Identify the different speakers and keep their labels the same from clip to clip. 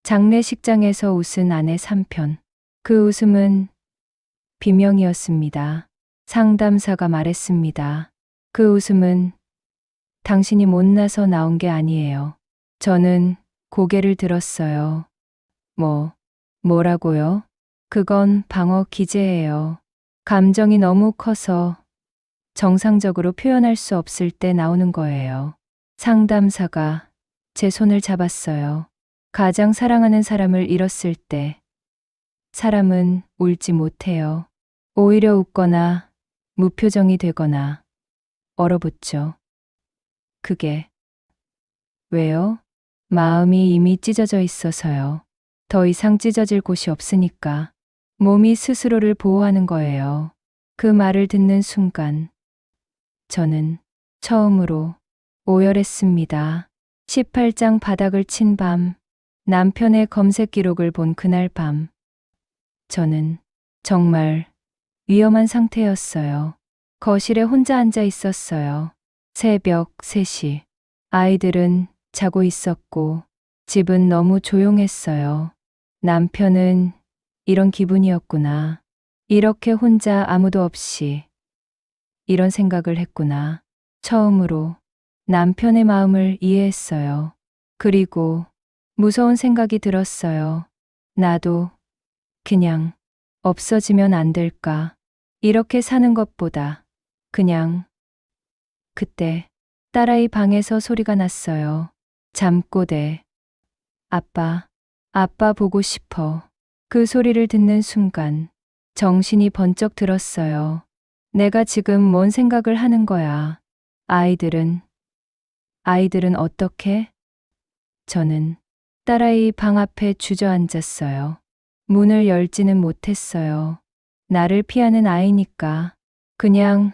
Speaker 1: 장례식장에서 웃은 아내 삼편. 그 웃음은 비명이었습니다. 상담사가 말했습니다. 그 웃음은 당신이 못나서 나온 게 아니에요. 저는 고개를 들었어요. 뭐라고요? 그건 방어 기제예요. 감정이 너무 커서 정상적으로 표현할 수 없을 때 나오는 거예요. 상담사가 제 손을 잡았어요. 가장 사랑하는 사람을 잃었을 때 사람은 울지 못해요. 오히려 웃거나 무표정이 되거나 얼어붙죠. 그게 왜요? 마음이 이미 찢어져 있어서요. 더 이상 찢어질 곳이 없으니까 몸이 스스로를 보호하는 거예요. 그 말을 듣는 순간 저는 처음으로 오열했습니다. 18장 바닥을 친 밤, 남편의 검색 기록을 본 그날 밤, 저는 정말 위험한 상태였어요. 거실에 혼자 앉아 있었어요. 새벽 3시. 아이들은 자고 있었고 집은 너무 조용했어요. 남편은 이런 기분이었구나. 이렇게 혼자 아무도 없이 이런 생각을 했구나. 처음으로 남편의 마음을 이해했어요. 그리고 무서운 생각이 들었어요. 나도 그냥 없어지면 안 될까? 이렇게 사는 것보다 그냥. 그때 딸아이 방에서 소리가 났어요. 잠꼬대. 아빠 보고 싶어. 그 소리를 듣는 순간 정신이 번쩍 들었어요. 내가 지금 뭔 생각을 하는 거야. 아이들은 어떻게? 저는 딸아이 방 앞에 주저앉았어요. 문을 열지는 못했어요. 나를 피하는 아이니까 그냥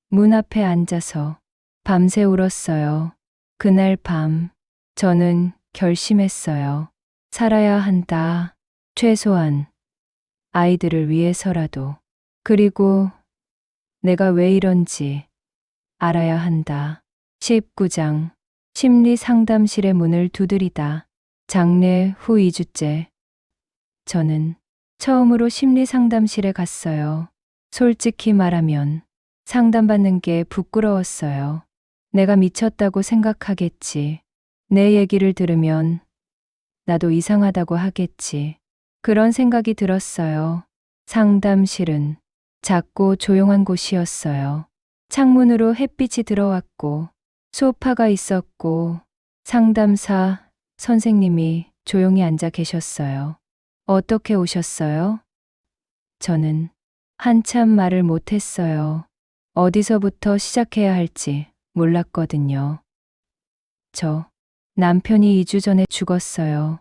Speaker 1: 문 앞에 앉아서 밤새 울었어요. 그날 밤 저는 결심했어요. 살아야 한다. 최소한 아이들을 위해서라도. 그리고 내가 왜 이런지 알아야 한다. 19장 심리 상담실의 문을 두드리다. 장례 후 2주째. 저는 처음으로 심리 상담실에 갔어요. 솔직히 말하면 상담받는 게 부끄러웠어요. 내가 미쳤다고 생각하겠지. 내 얘기를 들으면 나도 이상하다고 하겠지. 그런 생각이 들었어요. 상담실은 작고 조용한 곳이었어요. 창문으로 햇빛이 들어왔고 소파가 있었고 상담사 선생님이 조용히 앉아 계셨어요. 어떻게 오셨어요? 저는 한참 말을 못했어요. 어디서부터 시작해야 할지 몰랐거든요. 남편이 2주 전에 죽었어요.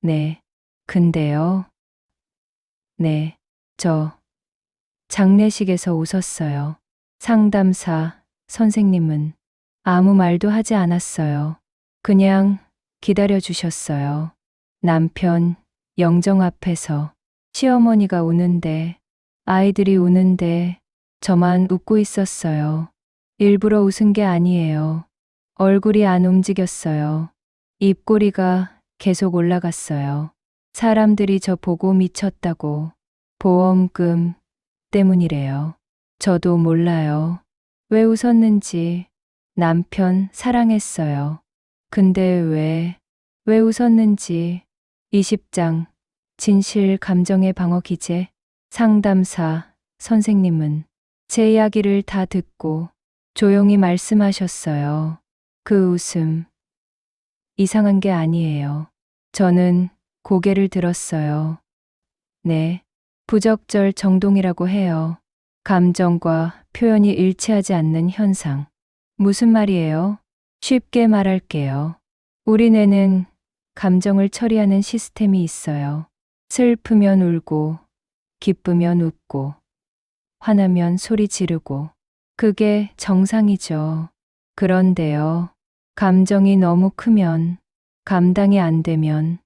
Speaker 1: 네, 근데요. 네, 장례식에서 웃었어요. 상담사 선생님은 아무 말도 하지 않았어요. 그냥 기다려 주셨어요. 남편 영정 앞에서 시어머니가 우는데 아이들이 우는데 저만 웃고 있었어요. 일부러 웃은 게 아니에요. 얼굴이 안 움직였어요. 입꼬리가 계속 올라갔어요. 사람들이 저 보고 미쳤다고. 보험금 때문이래요. 저도 몰라요. 왜 웃었는지. 남편 사랑했어요. 근데 왜 웃었는지. 20장 진실 감정의 방어 기제. 상담사 선생님은 제 이야기를 다 듣고 조용히 말씀하셨어요. 그 웃음 이상한 게 아니에요. 저는 고개를 들었어요. 네, 부적절 정동이라고 해요. 감정과 표현이 일치하지 않는 현상. 무슨 말이에요? 쉽게 말할게요. 우리 뇌는 감정을 처리하는 시스템이 있어요. 슬프면 울고, 기쁘면 웃고, 화나면 소리 지르고. 그게 정상이죠. 그런데요, 감정이 너무 크면, 감당이 안 되면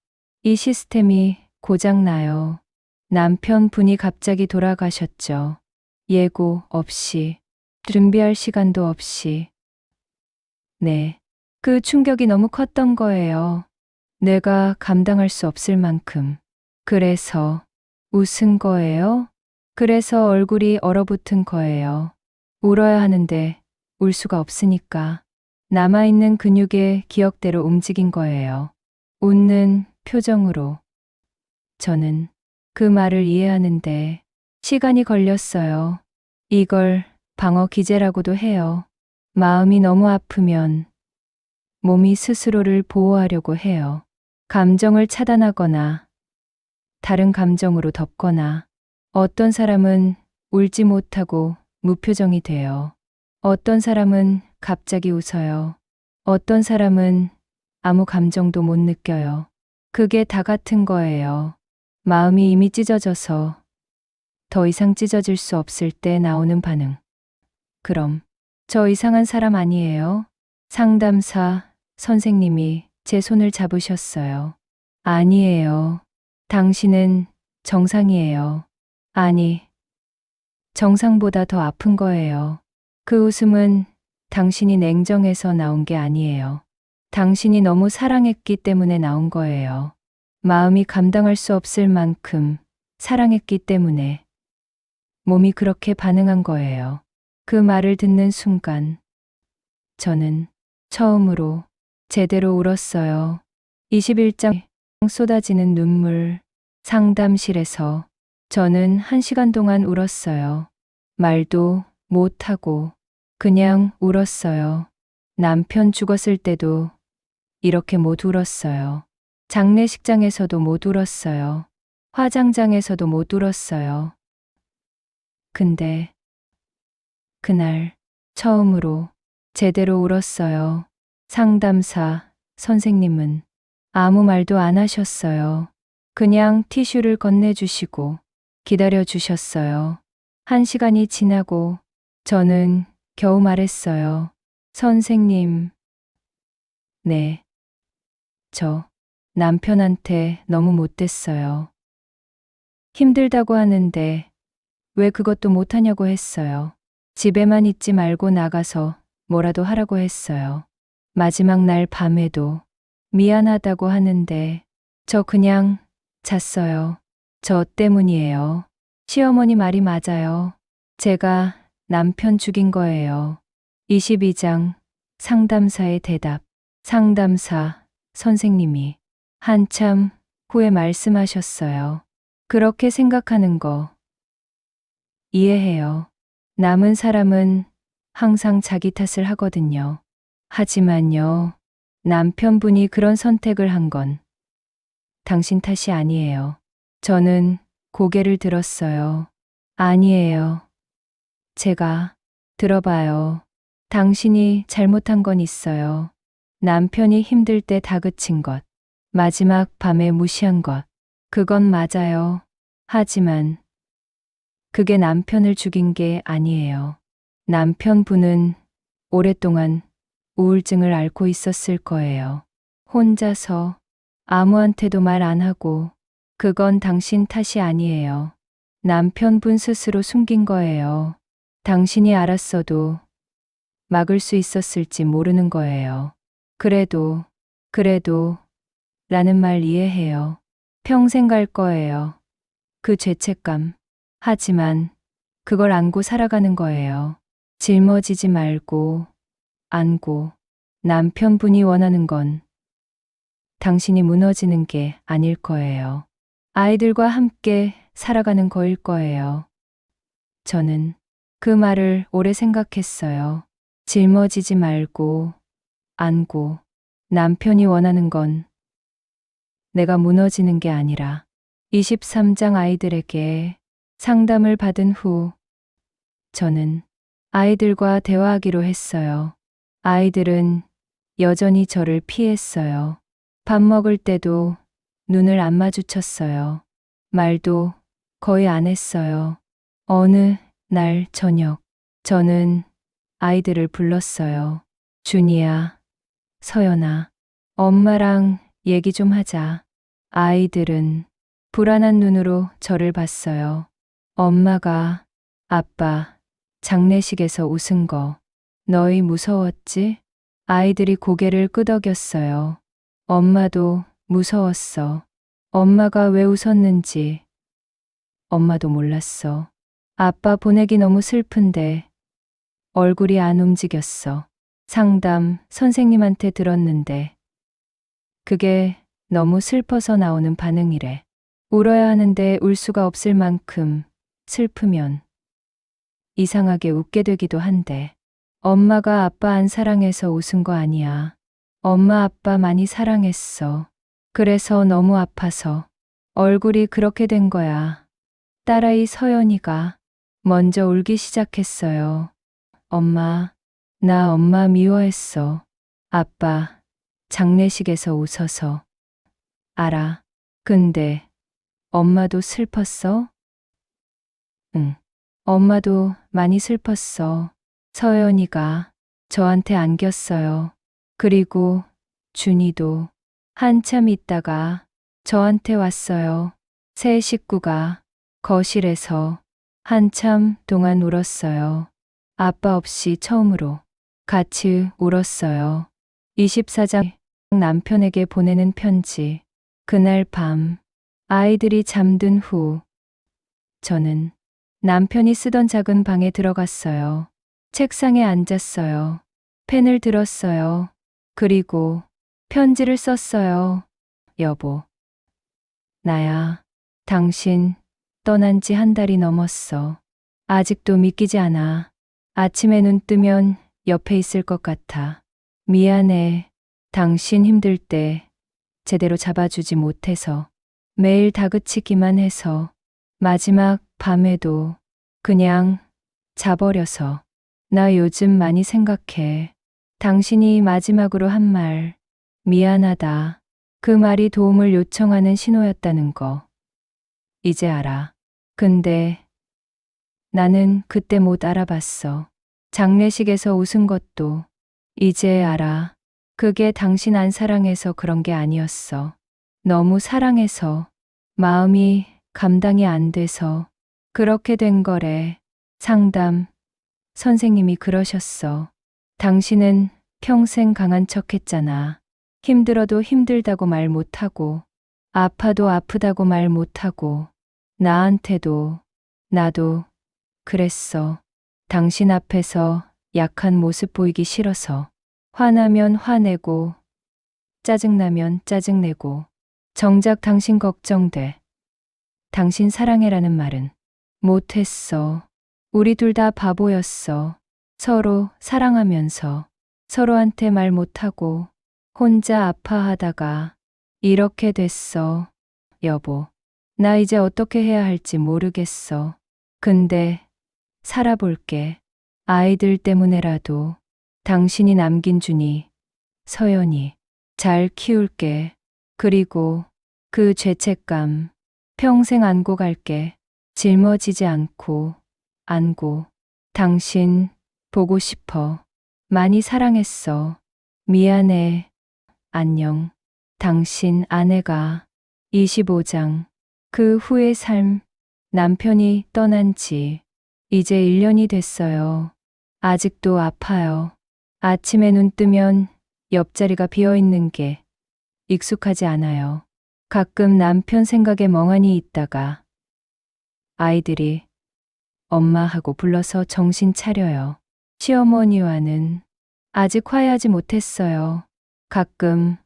Speaker 1: 이 시스템이 고장나요. 남편분이 갑자기 돌아가셨죠. 예고 없이, 준비할 시간도 없이. 네, 그 충격이 너무 컸던 거예요. 내가 감당할 수 없을 만큼. 그래서 웃은 거예요? 그래서 얼굴이 얼어붙은 거예요. 울어야 하는데 울 수가 없으니까. 남아있는 근육의 기억대로 움직인 거예요. 웃는 표정으로. 저는 그 말을 이해하는데 시간이 걸렸어요. 이걸 방어 기제라고도 해요. 마음이 너무 아프면 몸이 스스로를 보호하려고 해요. 감정을 차단하거나 다른 감정으로 덮거나. 어떤 사람은 울지 못하고 무표정이 돼요. 어떤 사람은 갑자기 웃어요. 어떤 사람은 아무 감정도 못 느껴요. 그게 다 같은 거예요. 마음이 이미 찢어져서 더 이상 찢어질 수 없을 때 나오는 반응. 그럼 저 이상한 사람 아니에요? 상담사 선생님이 제 손을 잡으셨어요. 아니에요. 당신은 정상이에요. 아니, 정상보다 더 아픈 거예요. 그 웃음은 당신이 냉정해서 나온 게 아니에요. 당신이 너무 사랑했기 때문에 나온 거예요. 마음이 감당할 수 없을 만큼 사랑했기 때문에 몸이 그렇게 반응한 거예요. 그 말을 듣는 순간 저는 처음으로 제대로 울었어요. 21장 쏟아지는 눈물. 상담실에서 저는 1시간 동안 울었어요. 말도 못하고 그냥 울었어요. 남편 죽었을 때도 이렇게 못 울었어요. 장례식장에서도 못 울었어요. 화장장에서도 못 울었어요. 근데 그날 처음으로 제대로 울었어요. 상담사 선생님은 아무 말도 안 하셨어요. 그냥 티슈를 건네주시고 기다려 주셨어요. 1시간이 지나고 저는 겨우 말했어요. 선생님. 네. 저 남편한테 너무 못됐어요. 힘들다고 하는데 왜 그것도 못하냐고 했어요. 집에만 있지 말고 나가서 뭐라도 하라고 했어요. 마지막 날 밤에도 미안하다고 하는데 저 그냥 잤어요. 저 때문이에요. 시어머니 말이 맞아요. 제가 남편 죽인 거예요. 22장 상담사의 대답. 상담사 선생님이 한참 후에 말씀하셨어요. 그렇게 생각하는 거 이해해요. 남은 사람은 항상 자기 탓을 하거든요. 하지만요, 남편분이 그런 선택을 한 건 당신 탓이 아니에요. 저는 고개를 들었어요. 아니에요. 제가 들어봐요. 당신이 잘못한 건 있어요. 남편이 힘들 때 다그친 것, 마지막 밤에 무시한 것, 그건 맞아요. 하지만 그게 남편을 죽인 게 아니에요. 남편분은 오랫동안 우울증을 앓고 있었을 거예요. 혼자서 아무한테도 말 안 하고. 그건 당신 탓이 아니에요. 남편분 스스로 숨긴 거예요. 당신이 알았어도 막을 수 있었을지 모르는 거예요. 그래도 라는 말 이해해요. 평생 갈 거예요. 그 죄책감. 하지만 그걸 안고 살아가는 거예요. 짊어지지 말고 안고. 남편분이 원하는 건 당신이 무너지는 게 아닐 거예요. 아이들과 함께 살아가는 거일 거예요. 저는 그 말을 오래 생각했어요. 짊어지지 말고 안고. 남편이 원하는 건 내가 무너지는 게 아니라. 23장 아이들에게 상담을 받은 후 저는 아이들과 대화하기로 했어요. 아이들은 여전히 저를 피했어요. 밥 먹을 때도 눈을 안 마주쳤어요. 말도 거의 안 했어요. 어느 날 저녁, 저는 아이들을 불렀어요. 준이야, 서연아, 엄마랑 얘기 좀 하자. 아이들은 불안한 눈으로 저를 봤어요. 엄마가 아빠 장례식에서 웃은 거 너희 무서웠지? 아이들이 고개를 끄덕였어요. 엄마도 무서웠어. 엄마가 왜 웃었는지 엄마도 몰랐어. 아빠 보내기 너무 슬픈데 얼굴이 안 움직였어. 상담 선생님한테 들었는데 그게 너무 슬퍼서 나오는 반응이래. 울어야 하는데 울 수가 없을 만큼 슬프면 이상하게 웃게 되기도 한대. 엄마가 아빠 안 사랑해서 웃은 거 아니야. 엄마 아빠 많이 사랑했어. 그래서 너무 아파서 얼굴이 그렇게 된 거야. 딸아이 서연이가 먼저 울기 시작했어요. 엄마, 나 엄마 미워했어. 아빠, 장례식에서 웃어서. 알아. 근데 엄마도 슬펐어? 응. 엄마도 많이 슬펐어. 서연이가 저한테 안겼어요. 그리고 준이도 한참 있다가 저한테 왔어요. 새 식구가 거실에서 한참 동안 울었어요. 아빠 없이 처음으로 같이 울었어요. 24장 남편에게 보내는 편지. 그날 밤 아이들이 잠든 후 저는 남편이 쓰던 작은 방에 들어갔어요. 책상에 앉았어요. 펜을 들었어요. 그리고 편지를 썼어요. 여보, 나야. 당신 떠난 지 한 달이 넘었어. 아직도 믿기지 않아. 아침에 눈 뜨면 옆에 있을 것 같아. 미안해. 당신 힘들 때 제대로 잡아주지 못해서. 매일 다그치기만 해서. 마지막 밤에도 그냥 자버려서. 나 요즘 많이 생각해. 당신이 마지막으로 한 말, 미안하다. 그 말이 도움을 요청하는 신호였다는 거. 이제 알아. 근데 나는 그때 못 알아봤어. 장례식에서 웃은 것도 이제 알아. 그게 당신 안 사랑해서 그런 게 아니었어. 너무 사랑해서 마음이 감당이 안 돼서 그렇게 된 거래. 상담 선생님이 그러셨어. 당신은 평생 강한 척 했잖아. 힘들어도 힘들다고 말 못하고, 아파도 아프다고 말 못하고, 나한테도, 나도 그랬어. 당신 앞에서 약한 모습 보이기 싫어서. 화나면 화내고, 짜증나면 짜증내고, 정작 당신 걱정돼. 당신 사랑해라는 말은 못했어. 우리 둘 다 바보였어. 서로 사랑하면서 서로한테 말 못하고 혼자 아파하다가 이렇게 됐어. 여보, 나 이제 어떻게 해야 할지 모르겠어. 근데 살아볼게. 아이들 때문에라도 당신이 남긴 준이, 서연이 잘 키울게. 그리고 그 죄책감 평생 안고 갈게. 짊어지지 않고 안고. 당신 보고 싶어. 많이 사랑했어. 미안해. 안녕. 당신 아내가. 25장. 그 후의 삶. 남편이 떠난 지 이제 1년이 됐어요. 아직도 아파요. 아침에 눈 뜨면 옆자리가 비어 있는 게 익숙하지 않아요. 가끔 남편 생각에 멍하니 있다가 아이들이 엄마 하고 불러서 정신 차려요. 시어머니와는 아직 화해하지 못했어요. 가끔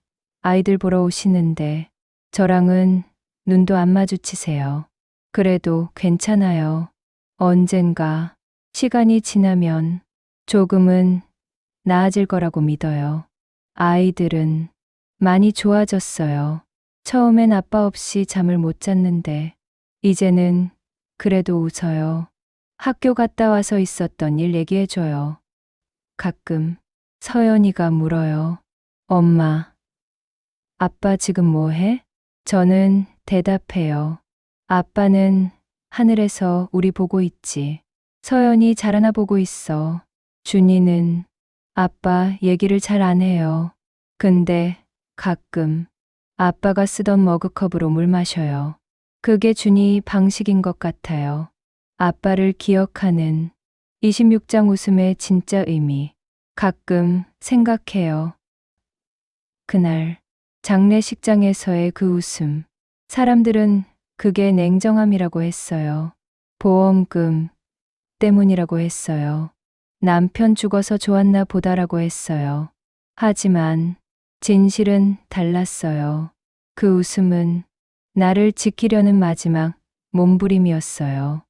Speaker 1: 아이들 보러 오시는데 저랑은 눈도 안 마주치세요. 그래도 괜찮아요. 언젠가 시간이 지나면 조금은 나아질 거라고 믿어요. 아이들은 많이 좋아졌어요. 처음엔 아빠 없이 잠을 못 잤는데 이제는 그래도 웃어요. 학교 갔다 와서 있었던 일 얘기해줘요. 가끔 서연이가 물어요. 엄마, 아빠 지금 뭐 해? 저는 대답해요. 아빠는 하늘에서 우리 보고 있지. 서연이 자라나 보고 있어. 준이는 아빠 얘기를 잘 안 해요. 근데 가끔 아빠가 쓰던 머그컵으로 물 마셔요. 그게 준이 방식인 것 같아요. 아빠를 기억하는 26장 웃음의 진짜 의미. 가끔 생각해요. 그날 장례식장에서의 그 웃음. 사람들은 그게 냉정함이라고 했어요. 보험금 때문이라고 했어요. 남편 죽어서 좋았나 보다라고 했어요. 하지만 진실은 달랐어요. 그 웃음은 나를 지키려는 마지막 몸부림이었어요.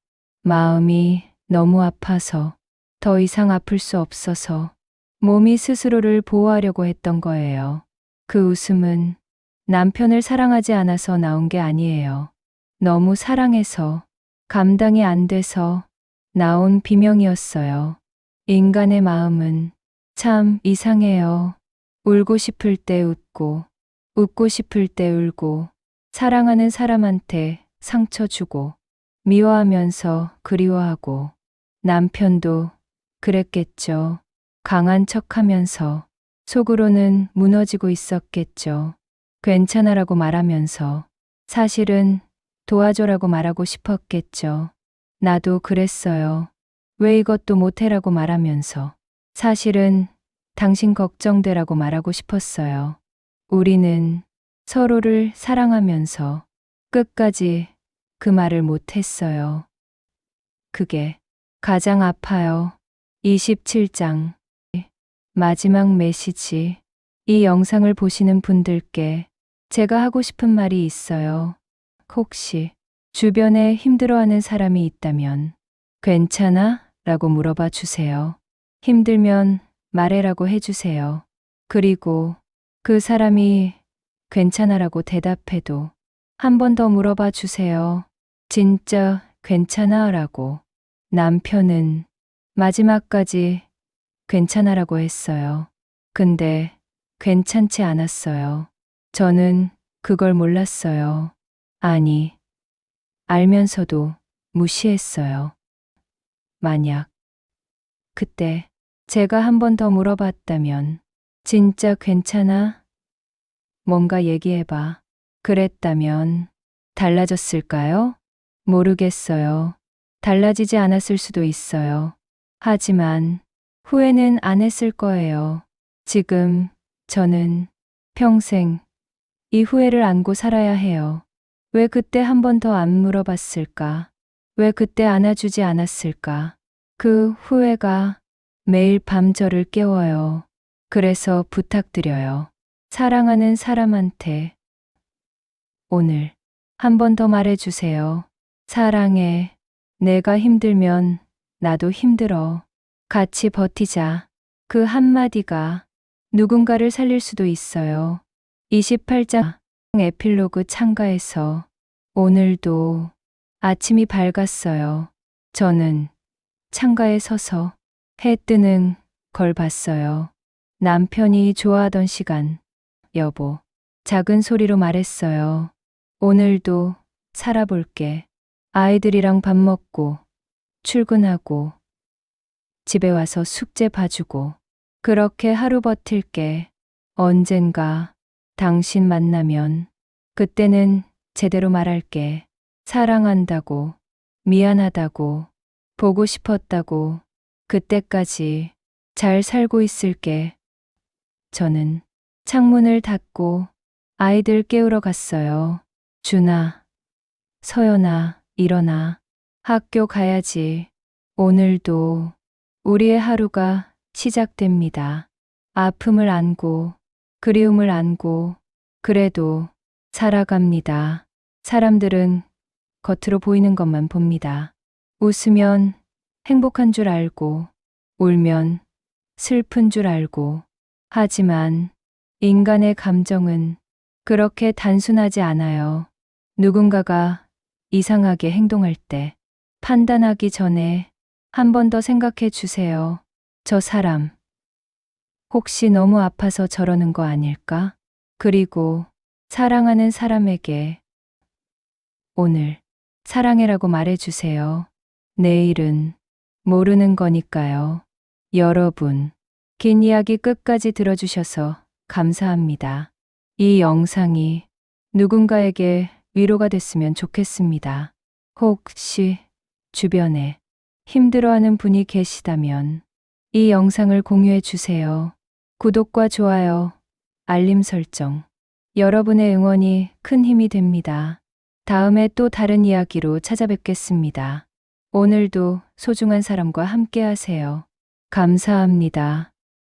Speaker 1: 마음이 너무 아파서 더 이상 아플 수 없어서 몸이 스스로를 보호하려고 했던 거예요. 그 웃음은 남편을 사랑하지 않아서 나온 게 아니에요. 너무 사랑해서 감당이 안 돼서 나온 비명이었어요. 인간의 마음은 참 이상해요. 울고 싶을 때 웃고, 웃고 싶을 때 울고, 사랑하는 사람한테 상처 주고, 미워하면서 그리워하고, 남편도 그랬겠죠. 강한 척 하면서, 속으로는 무너지고 있었겠죠. 괜찮아라고 말하면서, 사실은 도와줘라고 말하고 싶었겠죠. 나도 그랬어요. 왜 이것도 못해라고 말하면서, 사실은 당신 걱정되라고 말하고 싶었어요. 우리는 서로를 사랑하면서 끝까지 그 말을 못했어요. 그게 가장 아파요. 27장 마지막 메시지. 이 영상을 보시는 분들께 제가 하고 싶은 말이 있어요. 혹시 주변에 힘들어하는 사람이 있다면 괜찮아? 라고 물어봐 주세요. 힘들면 말해라고 해주세요. 그리고 그 사람이 괜찮아라고 대답해도 한 번 더 물어봐 주세요. 진짜 괜찮아? 라고. 남편은 마지막까지 괜찮아라고 했어요. 근데 괜찮지 않았어요. 저는 그걸 몰랐어요. 아니, 알면서도 무시했어요. 만약 그때 제가 한 번 더 물어봤다면 진짜 괜찮아? 뭔가 얘기해봐. 그랬다면 달라졌을까요? 모르겠어요. 달라지지 않았을 수도 있어요. 하지만 후회는 안 했을 거예요. 지금 저는 평생 이 후회를 안고 살아야 해요. 왜 그때 한 번 더 안 물어봤을까? 왜 그때 안아주지 않았을까? 그 후회가 매일 밤 저를 깨워요. 그래서 부탁드려요. 사랑하는 사람한테 오늘 한 번 더 말해주세요. 사랑해. 내가 힘들면 나도 힘들어. 같이 버티자. 그 한마디가 누군가를 살릴 수도 있어요. 28장 에필로그 창가에서 오늘도 아침이 밝았어요. 저는 창가에 서서 해 뜨는 걸 봤어요. 남편이 좋아하던 시간, 여보, 작은 소리로 말했어요. 오늘도 살아볼게. 아이들이랑 밥 먹고, 출근하고, 집에 와서 숙제 봐주고, 그렇게 하루 버틸게. 언젠가 당신 만나면, 그때는 제대로 말할게. 사랑한다고, 미안하다고, 보고 싶었다고, 그때까지 잘 살고 있을게. 저는 창문을 닫고 아이들 깨우러 갔어요. 준아, 서연아, 일어나. 학교 가야지. 오늘도 우리의 하루가 시작됩니다. 아픔을 안고, 그리움을 안고, 그래도 살아갑니다. 사람들은 겉으로 보이는 것만 봅니다. 웃으면 행복한 줄 알고, 울면 슬픈 줄 알고, 하지만 인간의 감정은 그렇게 단순하지 않아요. 누군가가 이상하게 행동할 때 판단하기 전에 한 번 더 생각해 주세요. 저 사람, 혹시 너무 아파서 저러는 거 아닐까? 그리고 사랑하는 사람에게 오늘 사랑해라고 말해주세요. 내일은 모르는 거니까요. 여러분, 긴 이야기 끝까지 들어주셔서 감사합니다. 이 영상이 누군가에게 위로가 됐으면 좋겠습니다. 혹시 주변에 힘들어하는 분이 계시다면 이 영상을 공유해 주세요. 구독과 좋아요, 알림 설정 여러분의 응원이 큰 힘이 됩니다. 다음에 또 다른 이야기로 찾아뵙겠습니다. 오늘도 소중한 사람과 함께 하세요. 감사합니다.